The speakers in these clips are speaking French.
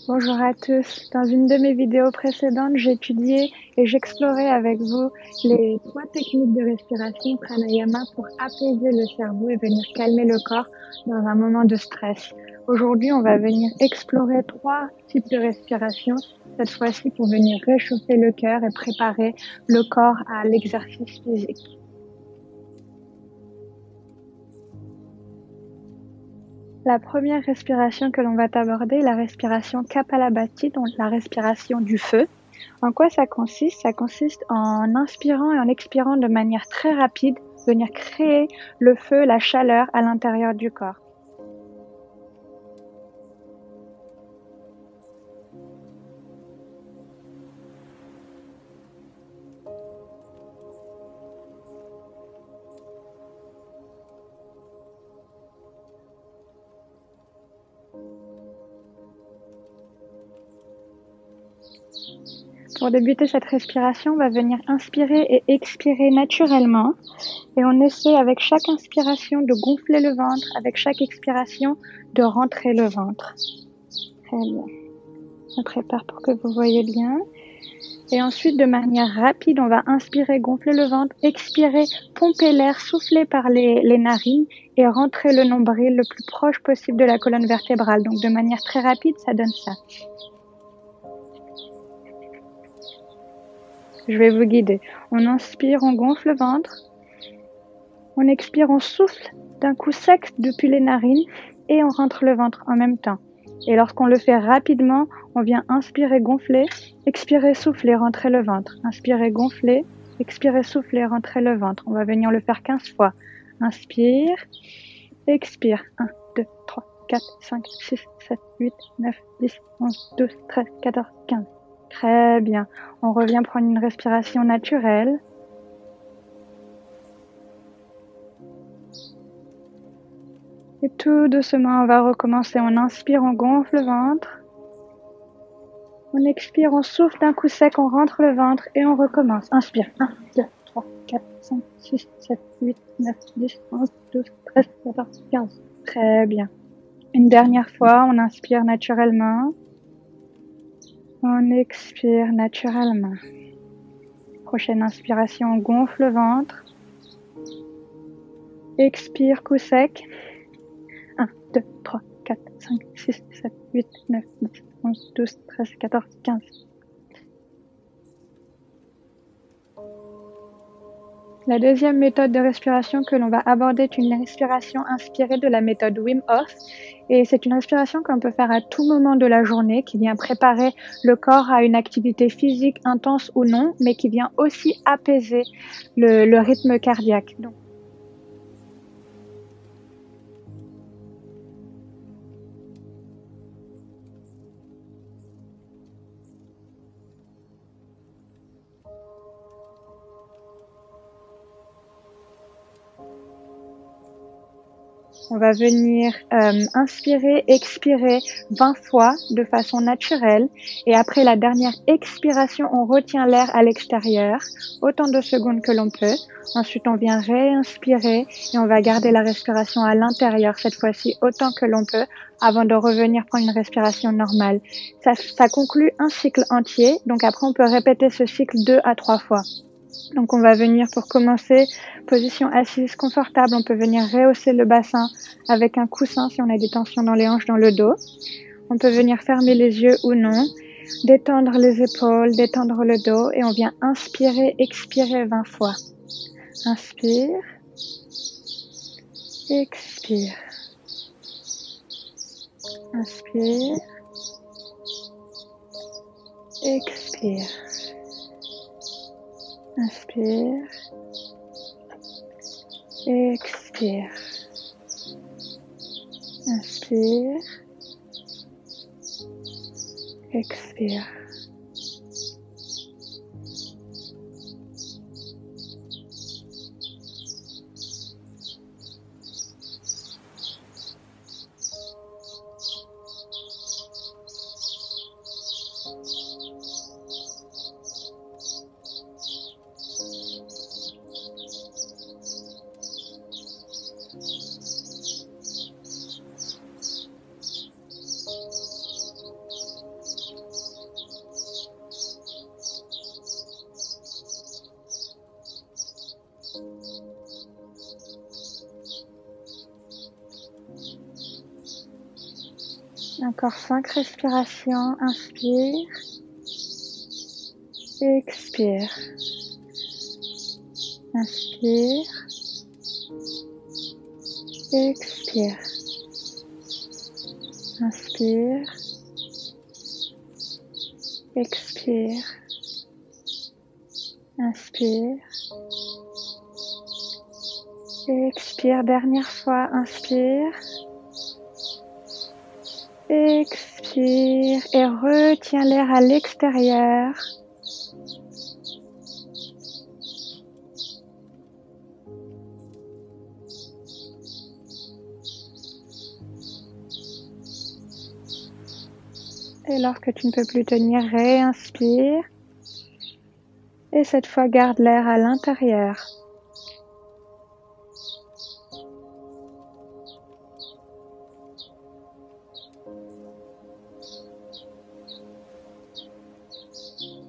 Bonjour à tous. Dans une de mes vidéos précédentes, j'étudiais et j'explorais avec vous les 3 techniques de respiration pranayama pour apaiser le cerveau et venir calmer le corps dans un moment de stress. Aujourd'hui, on va venir explorer 3 types de respiration, cette fois-ci pour venir réchauffer le cœur et préparer le corps à l'exercice physique. La première respiration que l'on va aborder est la respiration Kapalabhati, donc la respiration du feu. En quoi ça consiste? Ça consiste en inspirant et en expirant de manière très rapide, venir créer le feu, la chaleur à l'intérieur du corps. Pour débuter cette respiration, on va venir inspirer et expirer naturellement. Et on essaie avec chaque inspiration de gonfler le ventre, avec chaque expiration de rentrer le ventre. Très bien. Je prépare pour que vous voyez bien. Et ensuite, de manière rapide, on va inspirer, gonfler le ventre, expirer, pomper l'air, souffler par les narines et rentrer le nombril le plus proche possible de la colonne vertébrale. Donc, de manière très rapide, ça donne ça. Je vais vous guider. On inspire, on gonfle le ventre. On expire, on souffle d'un coup sec depuis les narines et on rentre le ventre en même temps. Et lorsqu'on le fait rapidement, on vient inspirer, gonfler, expirer, souffler, rentrer le ventre. Inspirer, gonfler, expirer, souffler, rentrer le ventre. On va venir le faire 15 fois. Inspire, expire. 1, 2, 3, 4, 5, 6, 7, 8, 9, 10, 11, 12, 13, 14, 15. Très bien. On revient prendre une respiration naturelle. Et tout doucement, on va recommencer. On inspire, on gonfle le ventre. On expire, on souffle d'un coup sec, on rentre le ventre et on recommence. Inspire. 1, 2, 3, 4, 5, 6, 7, 8, 9, 10, 11, 12, 13, 14, 15. Très bien. Une dernière fois, on inspire naturellement. On expire naturellement. Prochaine inspiration, on gonfle le ventre. Expire, coup sec. 1, 2, 3, 4, 5, 6, 7, 8, 9, 10, 11, 12, 13, 14, 15. La deuxième méthode de respiration que l'on va aborder est une respiration inspirée de la méthode Wim Hof. Et c'est une respiration qu'on peut faire à tout moment de la journée, qui vient préparer le corps à une activité physique intense ou non, mais qui vient aussi apaiser le rythme cardiaque. Donc, on va venir inspirer, expirer 20 fois de façon naturelle. Et après la dernière expiration, on retient l'air à l'extérieur, autant de secondes que l'on peut. Ensuite, on vient réinspirer et on va garder la respiration à l'intérieur, cette fois-ci autant que l'on peut, avant de revenir prendre une respiration normale. Ça conclut un cycle entier. Donc après, on peut répéter ce cycle 2 à 3 fois. Donc on va venir pour commencer, position assise confortable, on peut venir rehausser le bassin avec un coussin si on a des tensions dans les hanches, dans le dos. On peut venir fermer les yeux ou non, détendre les épaules, détendre le dos et on vient inspirer, expirer 20 fois. Inspire, expire. Inspire, expire. Inspire, expire. Inspire, expire. Encore 5 respirations. Inspire. Expire. Inspire. Expire. Inspire. Expire. Inspire. Expire. Dernière fois. Inspire. Expire et retiens l'air à l'extérieur. Et lorsque tu ne peux plus tenir, réinspire. Et cette fois, garde l'air à l'intérieur.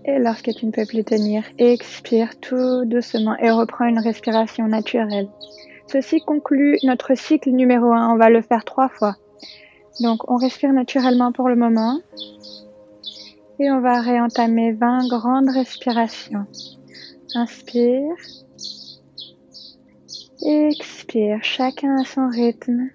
Et lorsque tu ne peux plus tenir, expire tout doucement et reprends une respiration naturelle. Ceci conclut notre cycle numéro 1. On va le faire 3 fois. Donc, on respire naturellement pour le moment. Et on va réentamer 20 grandes respirations. Inspire. Expire. Chacun à son rythme.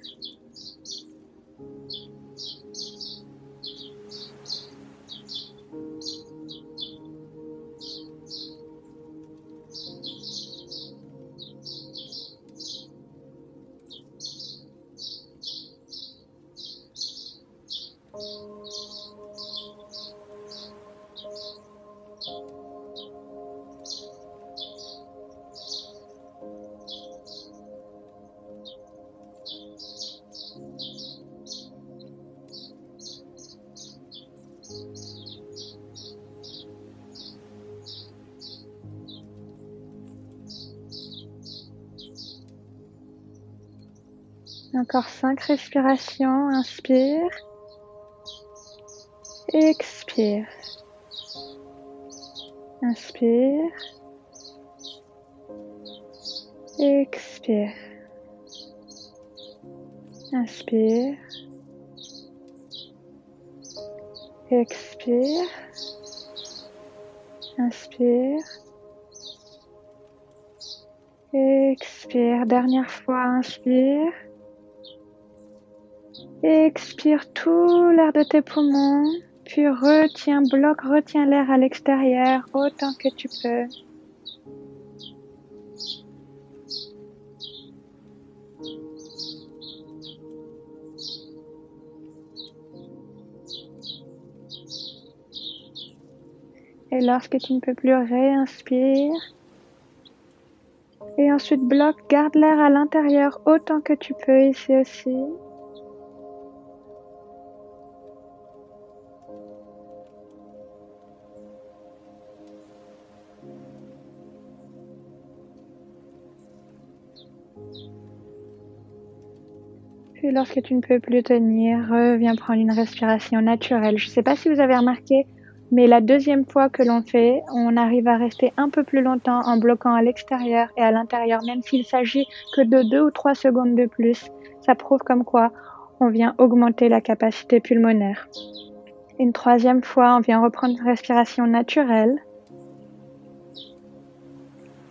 Encore 5 respirations. Inspire. Expire. Inspire. Expire. Inspire. Expire. Inspire. Expire. Dernière fois, inspire. Expire tout l'air de tes poumons. Puis retiens l'air à l'extérieur autant que tu peux. Et lorsque tu ne peux plus, réinspire. Et ensuite garde l'air à l'intérieur autant que tu peux ici aussi. Puis lorsque tu ne peux plus tenir, reviens prendre une respiration naturelle. Je ne sais pas si vous avez remarqué, mais la deuxième fois que l'on fait, on arrive à rester un peu plus longtemps en bloquant à l'extérieur et à l'intérieur, même s'il s'agit que de 2 ou 3 secondes de plus. Ça prouve comme quoi on vient augmenter la capacité pulmonaire. Une troisième fois, on vient reprendre une respiration naturelle.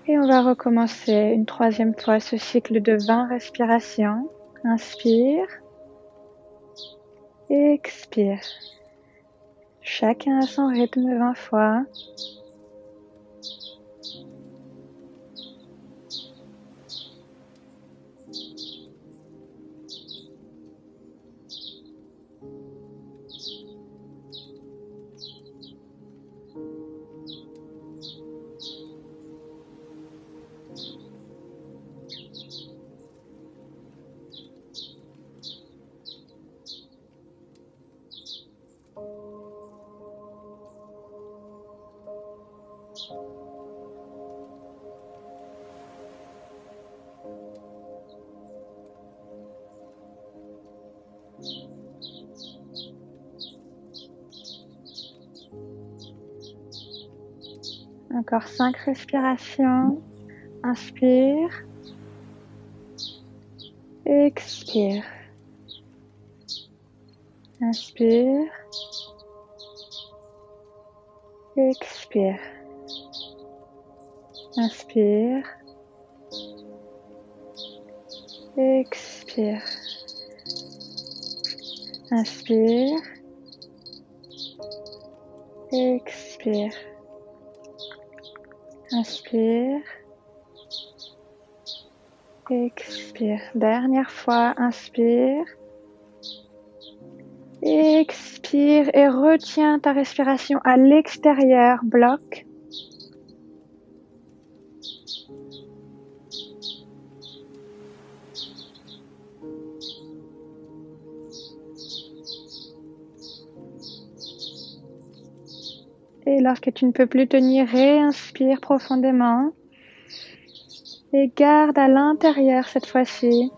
Et on va recommencer une troisième fois ce cycle de 20 respirations. Inspire. Expire. Chacun à son rythme 20 fois. Encore 5 respirations. Inspire. Expire. Inspire. Expire. Inspire. Expire. Inspire. Expire. Inspire. Expire. Dernière fois, inspire. Expire et retiens ta respiration à l'extérieur, bloque. Et lorsque tu ne peux plus tenir, réinspire profondément. Et garde à l'intérieur cette fois-ci.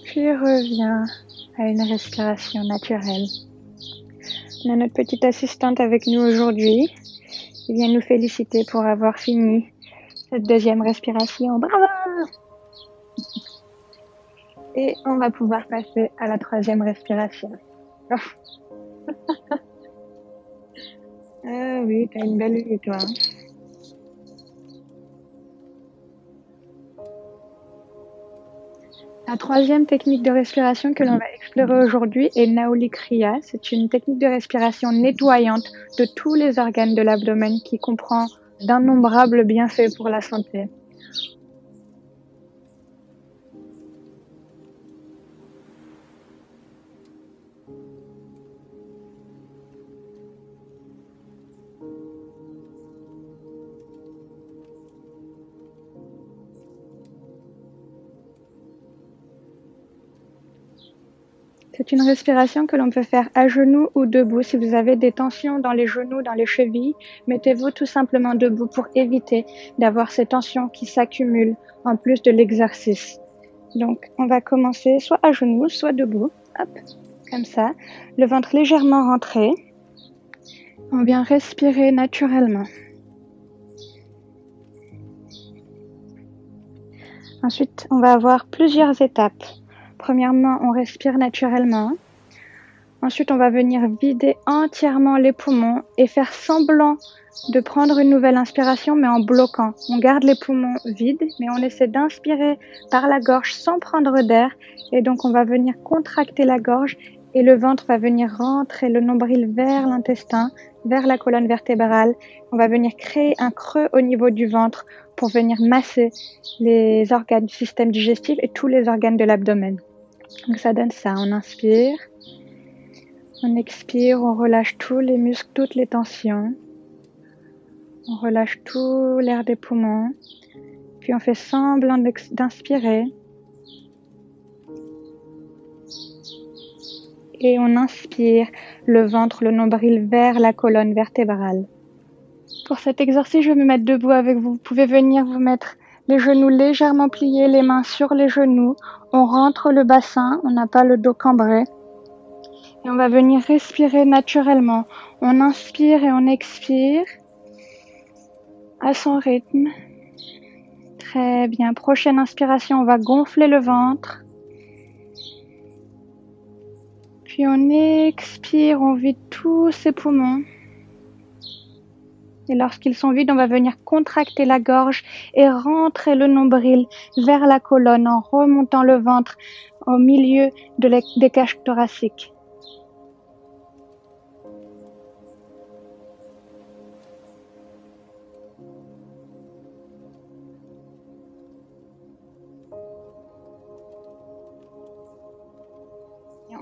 Puis reviens à une respiration naturelle. On a notre petite assistante avec nous aujourd'hui. Elle vient nous féliciter pour avoir fini cette deuxième respiration. Bravo! Et on va pouvoir passer à la troisième respiration. Ah oui, t'as une belle vue, toi. La troisième technique de respiration que l'on va explorer aujourd'hui est Nauli Kriya. C'est une technique de respiration nettoyante de tous les organes de l'abdomen qui comprend d'innombrables bienfaits pour la santé. C'est une respiration que l'on peut faire à genoux ou debout. Si vous avez des tensions dans les genoux, dans les chevilles, mettez-vous tout simplement debout pour éviter d'avoir ces tensions qui s'accumulent en plus de l'exercice. Donc, on va commencer soit à genoux, soit debout. Hop, comme ça. Le ventre légèrement rentré. On vient respirer naturellement. Ensuite, on va avoir plusieurs étapes. Premièrement, on respire naturellement. Ensuite, on va venir vider entièrement les poumons et faire semblant de prendre une nouvelle inspiration, mais en bloquant. On garde les poumons vides, mais on essaie d'inspirer par la gorge sans prendre d'air. Et donc, on va venir contracter la gorge et le ventre va venir rentrer le nombril vers l'intestin, vers la colonne vertébrale. On va venir créer un creux au niveau du ventre pour venir masser les organes du système digestif et tous les organes de l'abdomen. Donc ça donne ça, on inspire, on expire, on relâche tous les muscles, toutes les tensions, on relâche tout l'air des poumons, puis on fait semblant d'inspirer et on inspire le ventre, le nombril vers la colonne vertébrale. Pour cet exercice, je vais me mettre debout avec vous. Vous pouvez venir vous mettre les genoux légèrement pliés, les mains sur les genoux. On rentre le bassin, on n'a pas le dos cambré. Et on va venir respirer naturellement. On inspire et on expire à son rythme. Très bien. Prochaine inspiration, on va gonfler le ventre. Puis on expire, on vide tous ses poumons. Et lorsqu'ils sont vides, on va venir contracter la gorge et rentrer le nombril vers la colonne en remontant le ventre au milieu des cages thoraciques.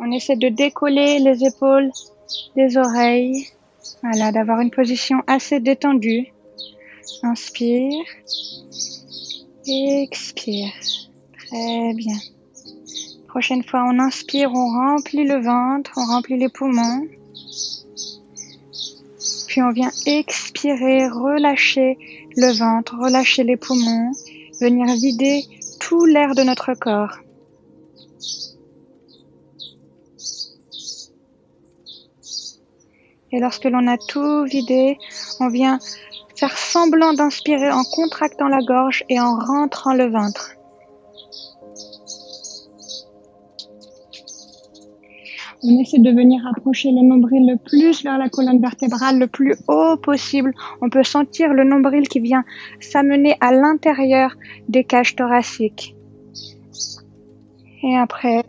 On essaie de décoller les épaules des oreilles. Voilà, d'avoir une position assez détendue. Inspire. Expire. Très bien. Prochaine fois, on inspire, on remplit le ventre, on remplit les poumons. Puis on vient expirer, relâcher le ventre, relâcher les poumons, venir vider tout l'air de notre corps. Et lorsque l'on a tout vidé, on vient faire semblant d'inspirer en contractant la gorge et en rentrant le ventre. On essaie de venir approcher le nombril le plus vers la colonne vertébrale, le plus haut possible. On peut sentir le nombril qui vient s'amener à l'intérieur des cages thoraciques. Et après,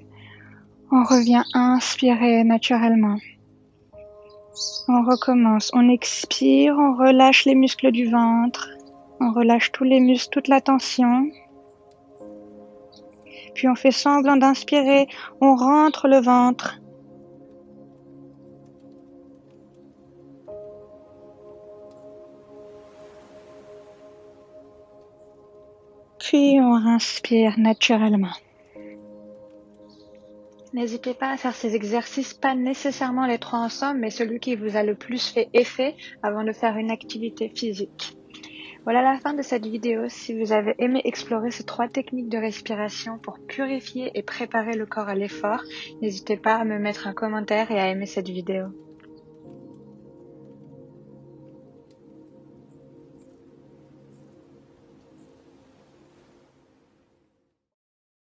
on revient inspirer naturellement. On recommence, on expire, on relâche les muscles du ventre, on relâche tous les muscles, toute la tension. Puis on fait semblant d'inspirer, on rentre le ventre. Puis on inspire naturellement. N'hésitez pas à faire ces exercices, pas nécessairement les 3 ensemble, mais celui qui vous a le plus fait effet avant de faire une activité physique. Voilà la fin de cette vidéo. Si vous avez aimé explorer ces 3 techniques de respiration pour purifier et préparer le corps à l'effort, n'hésitez pas à me mettre un commentaire et à aimer cette vidéo.